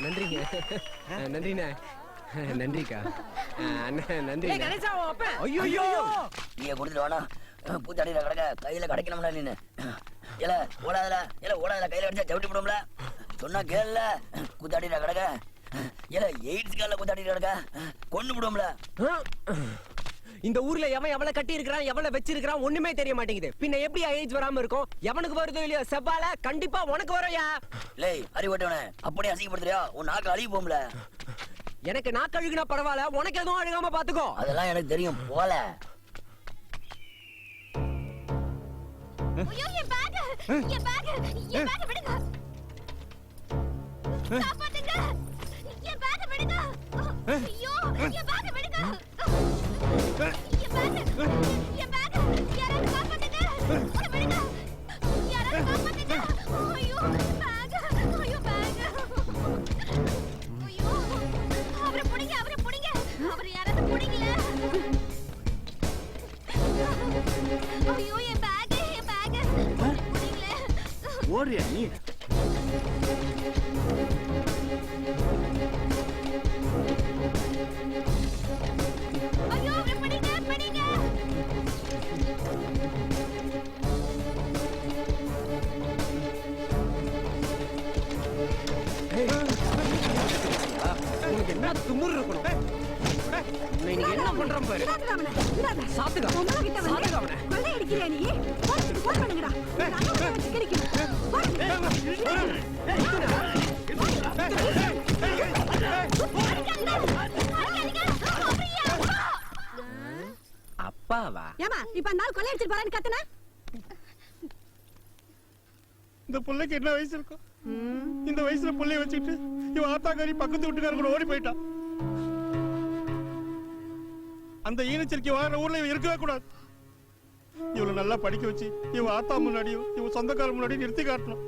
நன்றிங்க. நன்றிண்ணே. நன்றிக்கா. நன்றி. ஐயோ நீ கொடுத்துட்டு வாடா. பூத்தாடியில கிடக்க கையில கிடைக்கணும்ல நீனு. இல்ல ஓடாதல கையில அடிச்சா சவிட்டி போடும்ல. சொன்னா கேள்ல கூத்தாடியில கிடக்க. இல்ல எய்ட்ஸ் கால கூத்தாடியில கிடக்க கொண்டு விடும்ல. இந்த ஊர்ல எவன் எவ்வளவு கட்டி இருக்கிறான் எவ்வளவு வச்சிருக்கான் ஒண்ணுமே தெரிய மாட்டேங்குது. பின்ன எப்படி ஏஜ் வராம இருக்கும்? எவனுக்கு வருதோ இல்லையோ செவ்வால கண்டிப்பா உனக்கு வரும்யா. லேய் அறிவட்டவனே அப்படியே அசிங்கப்படுத்துறியா? உன் நாக்கு அழுகி போம்ல. எனக்கு நாக்கு அழுகுனா பரவாயில்ல, உனக்கு எதுவும் அழுகாம பாத்துக்கோ. அதெல்லாம் எனக்கு தெரியும் போல. ஐயோ என் பேக் விடுங்க. காப்பாத்துங்க. என் பேக் விடுங்க. ஐயோ என் பேக் விடுங்க. என் பேக் யாராவது காப்பாத்துங்க. ஓட விடுங்க. யாராவது காப்பாத்துங்க. ஐயோ பேக். ஐயோ அவரை புடிங்க. அவரை யாராவது புடிங்கல. ஐயோ என் பேக். ஓடுறியா நீ? ஐயோ அவரை பிடிங்க. உனக்கு என்ன துமுறு இருக்கணும்? நீ என்ன பண்ற பாரு. சாத்துடா. சாத்துடா அவனை. கொள்ளை அடிக்கிறியா நீ? போன் பண்ணுங்கடா. நான் வச்சு கிரிக்கிறேன். அப்பாவா? ஏமா இப்ப அந்த நாள் கொள்ளை அடிச்சிட்டு போறான்னு கத்துனா? இந்த பிள்ளைக்கு என்ன வயசு இருக்கும்? இந்த வயசுல பிள்ளைய வச்சுட்டு இவன் ஆத்தாக்காரி பக்கத்து வீட்டுக்கார கூட ஓடி போயிட்டான். அந்த ஈனச்சரிக்கை வாங்குற ஊர்ல இவன் இருக்கவே கூடாது. இவளை நல்லா படிக்க வச்சு இவன் ஆத்தா முன்னாடியும் இவன் சொந்தக்கார முன்னாடியும் நிறுத்தி காட்டணும்.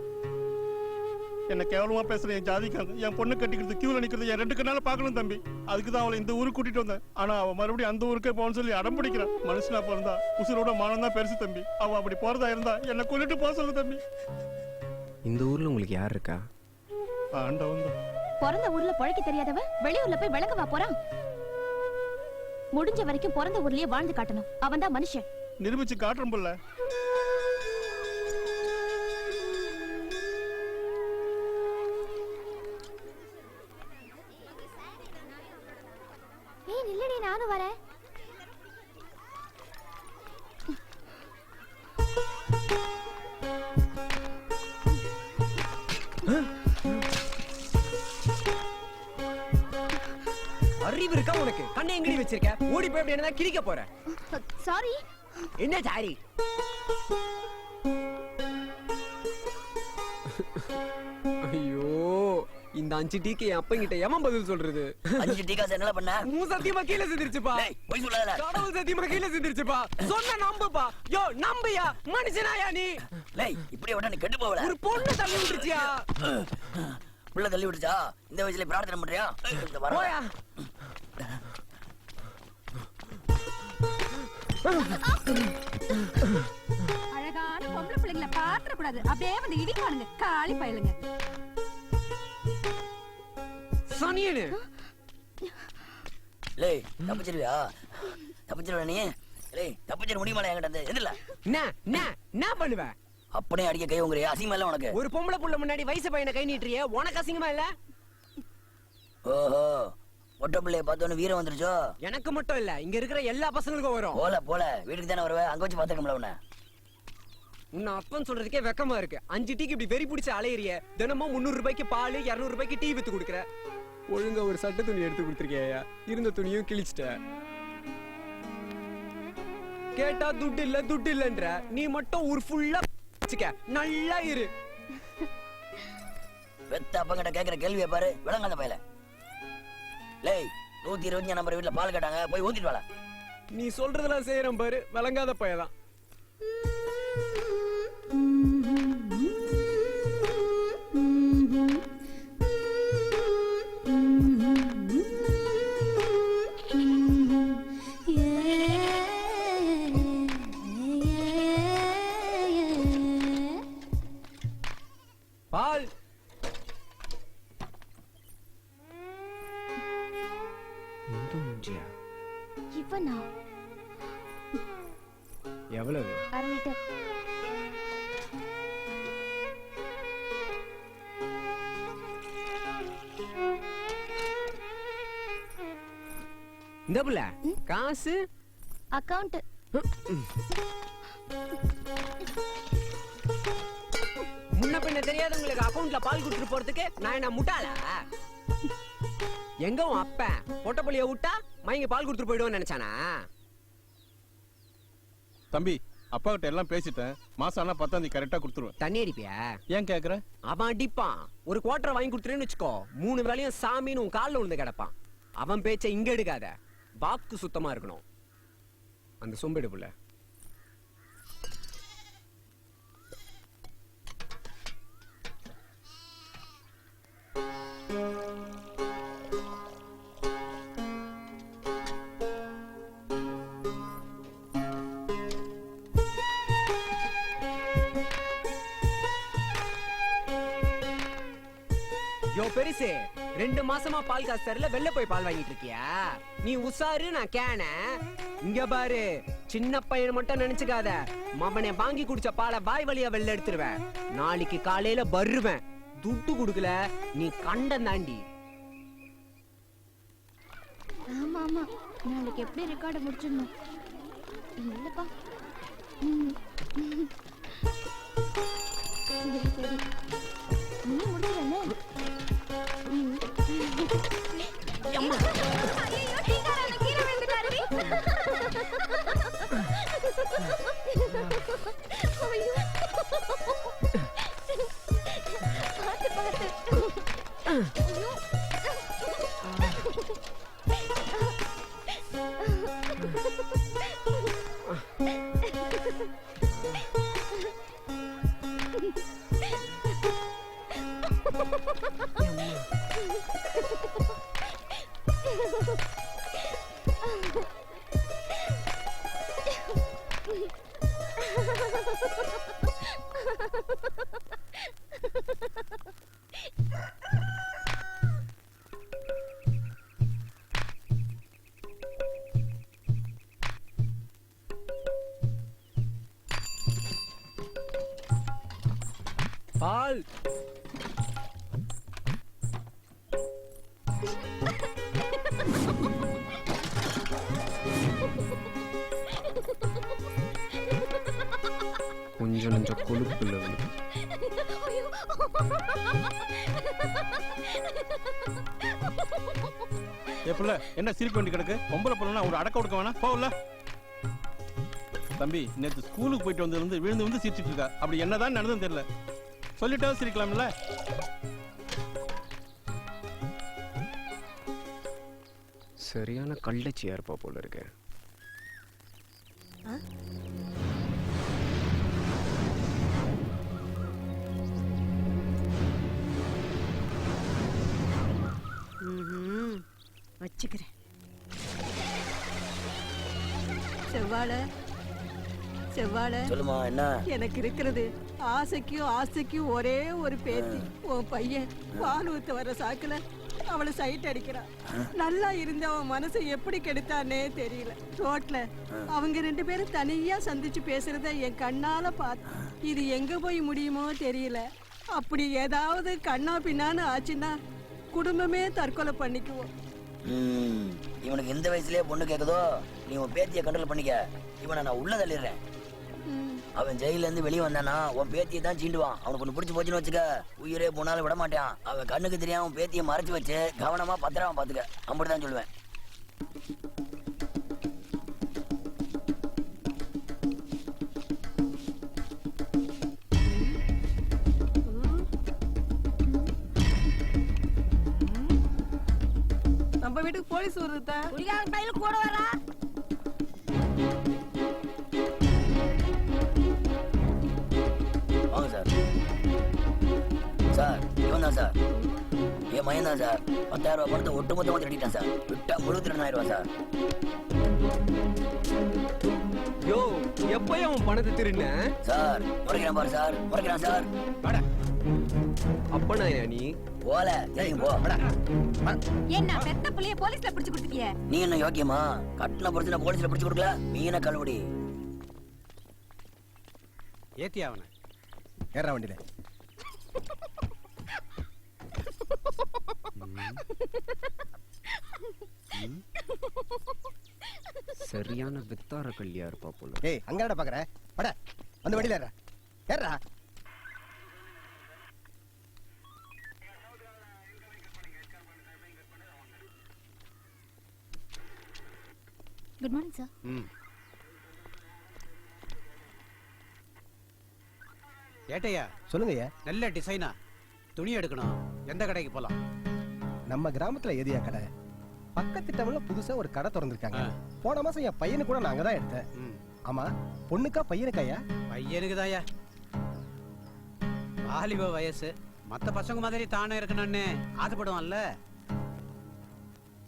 என்ன கேவலமா பேசுற என் ஜாதிக்காரன் என் பொண்ணு கட்டிக்கிறது கியூல நிக்கிறது என் 2 கண்ணால பாக்கணும் தம்பி. அதுக்குதான் அவளை இந்த ஊருக்கு கூட்டிட்டு வந்தேன். ஆனா அவன் மறுபடியும் அந்த ஊருக்கே போகணும்னு சொல்லி அடம் பிடிக்கிறான். மனுஷனா பிறந்தா உசுரோட மானம் தான் பெருசு தம்பி. அவன் அப்படி போறதா இருந்தா என்ன கொல்லிட்டு போக சொல்லு தம்பி. இந்த ஊர்ல உங்களுக்கு யார் இருக்கா? ஆண்டவன் தான். பிறந்த ஊர்ல பழைக்க தெரியாதவ வெளியூர்ல போய் விளங்கவா போறான்? முடிஞ்ச வரைக்கும் பிறந்த ஊர்லயே வாழ்ந்து காட்டணும். அவன் தான் மனுஷன். நிரூபிச்சு காட்டுறோம் புள்ள. ஏய் நில்லடி, நானும் வரேன். அறிவு இருக்கா உனக்கு? கண்ணை எங்கடி வச்சிருக்க? ஓடி போய் என்ன கிழிக்க போற? சாரி. என்ன சாரி? ஐயோ இந்த 5 டீக்கு என் அப்பங்கிட்ட எவன் பதில் சொல்றது? 5 டீ காசு என்ன பண்ண? உன் சத்தியமா கீழ சிந்திருச்சுப்பா. போய் சொல்லாத. கடவுள் சத்தியமா கீழ சிந்திருச்சுப்பா. சொன்ன நம்புப்பா. யோ நம்பியா? மனுஷனாயா நீ? லேய் இப்படியே விட்டா நீ கெட்டு போவல. ஒரு பொண்ணு தள்ளி விட்டுச்சியா? புள்ள தள்ளி விட்டுச்சா? இந்த வயசுல பிரார்த்தனை பண்றியா? இந்த வர போயா. அழகான பொம்பளை பிள்ளைங்களை பாத்திர கூடாது. அப்படியே வந்து இடிப்பானுங்க காளி பயலுங்க. சனியனு. லேய் தப்பிச்சிருவியா? தப்பிச்சிருவா நீ? லேய் தப்பிச்சிட முடியுமா என்கிட்ட? எதிரல என்ன பண்ணுவ? அப்படியே அடிக்க கை உங்கறியா? அசிங்கமா இல்ல உனக்கு? ஒரு பொம்பளை புள்ள முன்னாடி வயசு பையனை கை நீட்டுறியே, உனக்கு அசிங்கமா இல்ல? ஓஹோ மொட்டை பிள்ளைய பார்த்தோன்னு வீரம் வந்துருச்சோ? எனக்கு மட்டும் இல்ல, இங்க இருக்கிற எல்லா பசங்களுக்கும் வரும். போல வீட்டுக்கு தானே வருவேன். அங்க வச்சு பாத்துக்கல உன்னை. உன்னை அப்பன் சொல்றதுக்கே வெக்கமா இருக்கு. 5 டீக்கு இப்படி வெறி பிடிச்ச அலையறிய. தினமும் 300 ரூபாய்க்கு பால், 200 ரூபாய்க்கு டீ வித்து கொடுக்குற. ஒழுங்கா ஒரு சட்டை துணி எடுத்து கொடுத்துருக்கியா? இருந்த துணியும் கிழிச்சிட்ட. கேட்டா துட்டு இல்லன்ற. நீ மட்டும் ஒரு ஃபுல்லா நல்லா இரு. வெத்த அப்பங்கிட்ட கேக்குற கேள்வியை பாரு. விளங்காத பயல. லேய் 125 நம்பர் வீட்டுல பால் கேட்டாங்க, போய் ஊத்திட்டு வாடா. நீ சொல்றதெல்லாம் செய்யறேன் பாரு. விளங்காத பயதான். பால் பூச்சியா? இவனா? எவ்வளவு? 1/2 லிட்டர். இந்த புள்ள காசு அக்கவுண்ட். முன்ன பின்ன தெரியாதவங்களுக்கு அக்கவுண்ட்ல பால் கொடுத்துட்டு போறதுக்கு நான் என்ன முட்டாளா? எங்க உன் அப்ப பொட்டப்புள்ளிய விட்டா மயங்க பால் கொடுத்துட்டு போயிடுவோன்னு நினைச்சானா? தம்பி அப்பா கிட்ட எல்லாம் பேசிட்டேன். மாசம் ஆனா 10ஆம் தேதி கரெக்டா கொடுத்துருவேன். தண்ணி அடிப்பியா? ஏன் கேக்குற? அவன் அடிப்பான். ஒரு குவார்டர் வாங்கி கொடுத்துருன்னு வச்சுக்கோ, 3 வேளையும் சாமின்னு உன் காலில் விழுந்து கிடப்பான். அவன் பேச்சை இங்க எடுக்காத, வாக்கு சுத்தமா இருக்கணும். அந்த சொம்பெடு புள்ள. யோ பெருசு, 2 மாசமா பால் காசு தரல, வெளில போய் பால் வாங்கிட்டு இருக்கியா? நீ உசாரு, நான் கேன. இங்க பாரு, சின்ன பையன் மட்டும் நினைச்சுக்காத. மவனை வாங்கி குடிச்ச பாலை வாய் வழியா வெளில எடுத்துருவேன். நாளைக்கு காலையில வருவேன். துட்டு குடுக்கல நீ கண்டம் தாண்டி. ஆமா ஆமா, நாளைக்கு எப்படி ரெக்கார்ட முடிச்சிடணும். இல்லப்பா. சரி சரி, நீ முடிச்சிடனே. அம்மா, ஐயோ, டீக்காரன கீழ விழுந்துட்டாருடி. ஐயோ. பாத்து பாத்து. ஐயோ. பால் கொஞ்சம் நஞ்சம் கொழுப்பு இல்லை. ஏப்புல என்ன சிரிப்பு வேண்டி கிடக்கு? பொம்பளை பொண்ணா ஒரு அடக்க கொடுக்க வேணாம், போகல. தம்பி நேற்று ஸ்கூலுக்கு போயிட்டு வந்து விழுந்து வந்து சிரிச்சிட்டு இருக்கா. அப்படி என்னதான் நடந்ததுன்னு தெரியல. சொல்லிட்டா சிரிக்கலாம்ல. சரியான கள்ளச்சியா இருப்பா போல இருக்கு. வச்சுக்கிறேன். செவ்வாழை செவ்வாழை, சொல்லுமா என்ன? எனக்கு இருக்கிறது ஆசைக்கும் ஆசைக்கும் ஒரே ஒரு பேத்தி. உன் பையன் பால் ஊத்த வர சாக்குல அவளை சைட் அடிக்கிறான். நல்லா இருந்த அவன் மனசை எப்படி கெடுத்தானே தெரியல. ரோட்ல அவங்க 2 பேரும் தனியா சந்திச்சு பேசுறத என் கண்ணால பார்த்து, இது எங்க போய் முடியுமோ தெரியல. அப்படி ஏதாவது கண்ணா பின்னான்னு ஆச்சுன்னா குடும்பமே தற்கொலை பண்ணிக்குவோம். இவனுக்கு இந்த வயசுலயே பொண்ணு கேக்குதோ? நீ உன் பேத்தியை கண்ட்ரோல் பண்ணிக்க. இவனை நான் உள்ள தள்ளிடுறேன். அவன் ஜெயில இருந்து வெளியே வந்தானா உன் பேத்தியை தான் சீண்டுவான். அவனுக்கு ஒண்ணு பிடிச்சி போச்சுன்னு வச்சுக்க, உயிரே போனாலும் விட மாட்டான். அவன் கண்ணுக்கு தெரியாம உன் பேத்தியை மறைச்சு வச்சு கவனமா பத்திரமா பாத்துக்க. அப்படிதான் சொல்லுவேன். நம்ம வீட்டுக்கு போலீஸ் வருதா? குடிகாரன் கையில கூட வரா. வாங்க சார். சார் இவன் தான் சார், என் மயன் தான் சார். 10,000 ரூபாய் பணத்தை ஒட்டுமொத்தமாக திருடிட்டான் சார். விட்டா முழு திருநாயிரம் சார். யோ, எப்பயும் அவன் பணத்தை திருடின? சார் முறைக்கிறான் பாரு சார், முறைக்கிறான் சார். அப்பனா நீ போல தெரியும் போ என்ன பெத்த புள்ளைய போலீஸ்ல பிடிச்சு கொடுத்துட்டியே? நீ என்ன யோக்கியமா கட்டின புடிச்சு போலீஸ்ல பிடிச்சு கொடுக்கல மீன கழுவுடி ஏத்தி அவனை ஏறா வண்டியில. சரியான வித்தார கல்லியா இருப்பா போல. ஏய் அங்கடா பாக்குற பட வந்து வண்டியில ஏறா ஏறா. Good morning sir. ஏட்டையா சொல்லுங்க ஐயா. நல்ல டிசைனா துணி எடுக்கணும். எந்த கடைக்கு போலாம்? நம்ம கிராமத்துல எதியா கடை? பக்கத்து டவுன்ல புதுசா ஒரு கடை திறந்திருக்காங்க. போன மாசம் என் பையனு கூட நான் அங்கதான் எடுத்தேன். ஆமா பொண்ணுக்கா பையனுக்கா ஐயா? பையனுக்கு தாயா. வாலிப வயசு, மத்த பசங்க மாதிரி தானே இருக்கணும்னு ஆசைப்படுவான்ல.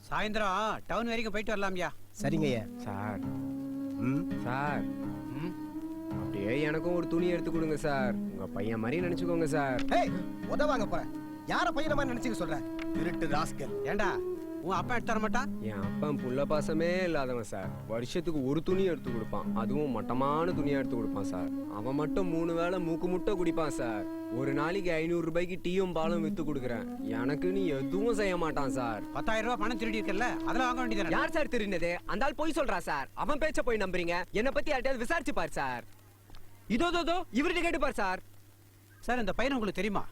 சாயந்தரம் டவுன் வரைக்கும் போயிட்டு வரலாம்யா. சரிங்க ஐயா. சார் ம் சார் ம். அப்படியே எனக்கும் ஒரு துணி எடுத்து கொடுங்க சார். உங்க பையன் மாதிரி நினைச்சுக்கோங்க சார். ஏய் உதவாங்க போறேன். யார பையன மாதிரி நினைச்சுக்க சொல்ற? திருட்டு ராஸ்கல். ஏண்டா உன் அப்பா எடுத்து தர மாட்டான்? என் அப்பன் புள்ள பாசமே இல்லாதவன் சார். வருஷத்துக்கு ஒரு துணி எடுத்து கொடுப்பான், அதுவும் மட்டமான துணியா எடுத்து கொடுப்பான் சார். அவன் மட்டும் 3 வேளை மூக்கு முட்டை குடிப்பான் சார். ஒரு நாளைக்கு 500 ரூபாய்க்கு டீயும் பாலும் வித்து கொடுக்குறேன். எனக்கு நீ எதுவும் செய்ய மாட்டான் சார். 10,000 ரூபாய் பணம் திருடி இருக்கல, அதெல்லாம் வாங்க வேண்டியது. யார் சார் திருடினது? அந்த ஆள் போய் சொல்றா சார். அவன் பேச்ச போய் நம்புறீங்க? என்ன பத்தி யார்ட்டையாவது விசாரிச்சு பாரு சார். இதோ இவர்கிட்ட கேட்டு பாரு சார். சார் இந்த பையன் உங்களுக்கு தெரியுமா?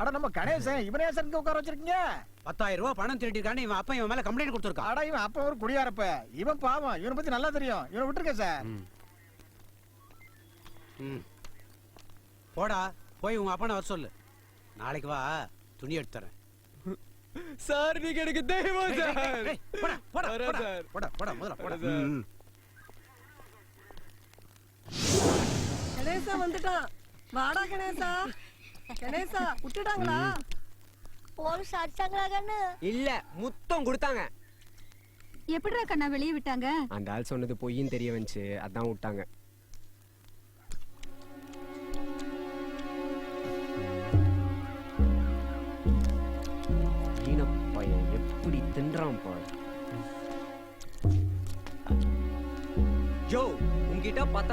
அட நம்ம கணேசன் இவனே சார் உட்கார வச்சிருக்கீங்க. 10,000 ரூபாய் பணம் திருடி இருக்கான்னு இவன் அப்பா இவன் மேல கம்ப்ளைண்ட் கொடுத்துருக்கான். அட இவன் அப்ப ஒரு குடியாரப்ப, இவன் பாவம், இவனை பத்தி நல்லா தெரியும். இவனை விட்டுருக்க சார். போடா போய் உங்க அப்பனை வர சொல்லு. நாளைக்கு வா, துணி எடுத்து தரேன். சார் நீங்க எனக்கு தெய்வம் சார். ஏய், போடா, போடா, வரேன் போடா, சார். போடா, போடா, முதல்ல போடா. கணேசா வந்துட்டான். வாடா கணேசா. கணேசா விட்டுட்டாங்களா? போலீஸ் அடிச்சாங்களா கண்ணு? இல்ல முத்தம் கொடுத்தாங்க. எப்படிடா கண்ணா வெளியே விட்டாங்க? அந்த ஆள் சொன்னது பொய்ன்னு தெரிய வந்துச்சு, அதான் விட்டாங்க. பையன் எப்படி தின்றான் பாரு. ஜோ உங்ககிட்ட 10,000